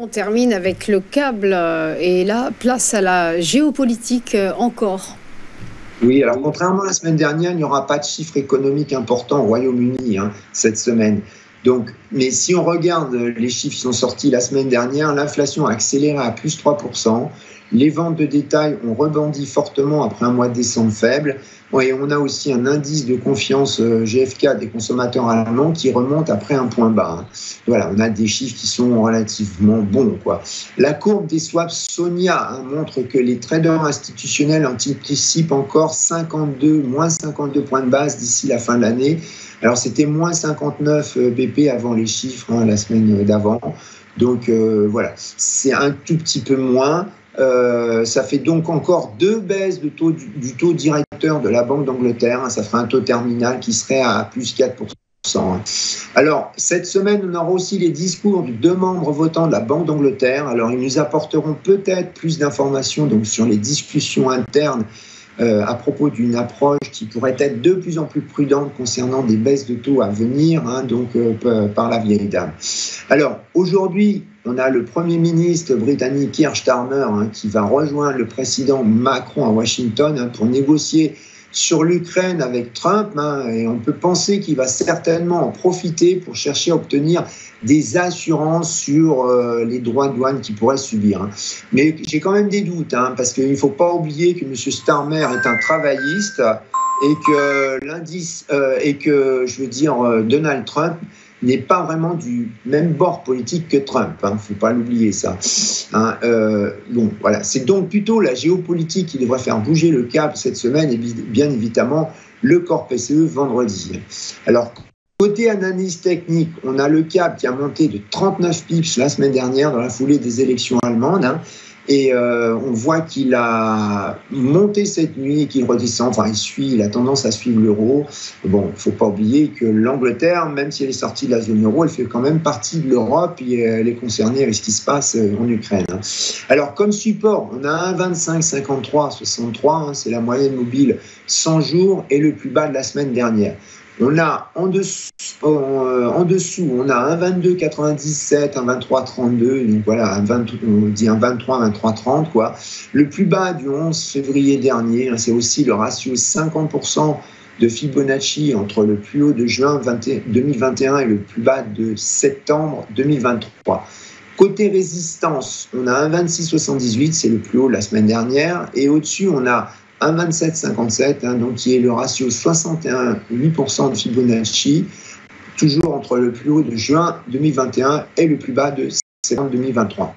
termine avec le câble et là, place à la géopolitique encore. Oui, alors contrairement à la semaine dernière, il n'y aura pas de chiffres économiques importants au Royaume-Uni cette semaine. Donc, mais si on regarde les chiffres qui sont sortis la semaine dernière, l'inflation a accéléré à plus 3%. Les ventes de détail ont rebondi fortement après un mois de décembre faible. Et on a aussi un indice de confiance GfK des consommateurs allemands qui remonte après un point bas. Voilà, on a des chiffres qui sont relativement bons, quoi. La courbe des swaps Sonia montre que les traders institutionnels anticipent encore moins 52 points de base d'ici la fin de l'année. Alors, c'était moins 59 BP avant les chiffres la semaine d'avant. Donc, voilà, c'est un tout petit peu moins. Ça fait donc encore 2 baisses du taux directeur de la Banque d'Angleterre. Ça fera un taux terminal qui serait à plus 4%. Alors, cette semaine, on aura aussi les discours de 2 membres votants de la Banque d'Angleterre. Alors, ils nous apporteront peut-être plus d'informations donc, sur les discussions internes à propos d'une approche qui pourrait être de plus en plus prudente concernant des baisses de taux à venir, par la vieille dame. Alors, aujourd'hui, on a le Premier ministre britannique Keir Starmer qui va rejoindre le président Macron à Washington pour négocier sur l'Ukraine avec Trump, et on peut penser qu'il va certainement en profiter pour chercher à obtenir des assurances sur les droits de douane qu'il pourrait subir. Mais j'ai quand même des doutes, parce qu'il ne faut pas oublier que M. Starmer est un travailliste et que Donald Trump n'est pas vraiment du même bord politique que Trump. Il ne faut pas l'oublier, ça. Bon, voilà. C'est donc plutôt la géopolitique qui devrait faire bouger le câble cette semaine et bien évidemment le corps PCE vendredi. Alors, côté analyse technique, on a le CAC qui a monté de 39 pips la semaine dernière dans la foulée des élections allemandes. Et on voit qu'il a monté cette nuit et qu'il redescend. Enfin, il a tendance à suivre l'euro. Bon, il ne faut pas oublier que l'Angleterre, même si elle est sortie de la zone euro, elle fait quand même partie de l'Europe et elle est concernée avec ce qui se passe en Ukraine. Alors, comme support, on a 1,2553,63. C'est la moyenne mobile 100 jours et le plus bas de la semaine dernière. On a en dessous, on a 1,2297, 1,2332, donc voilà, on dit 1,23, 1,2330, quoi. Le plus bas du 11 février dernier, c'est aussi le ratio 50% de Fibonacci entre le plus haut de juin 2021 et le plus bas de septembre 2023. Côté résistance, on a 1,2678, c'est le plus haut de la semaine dernière, et au-dessus, on a 1,2757, donc qui est le ratio 61,8% de Fibonacci, toujours entre le plus haut de juin 2021 et le plus bas de septembre 2023.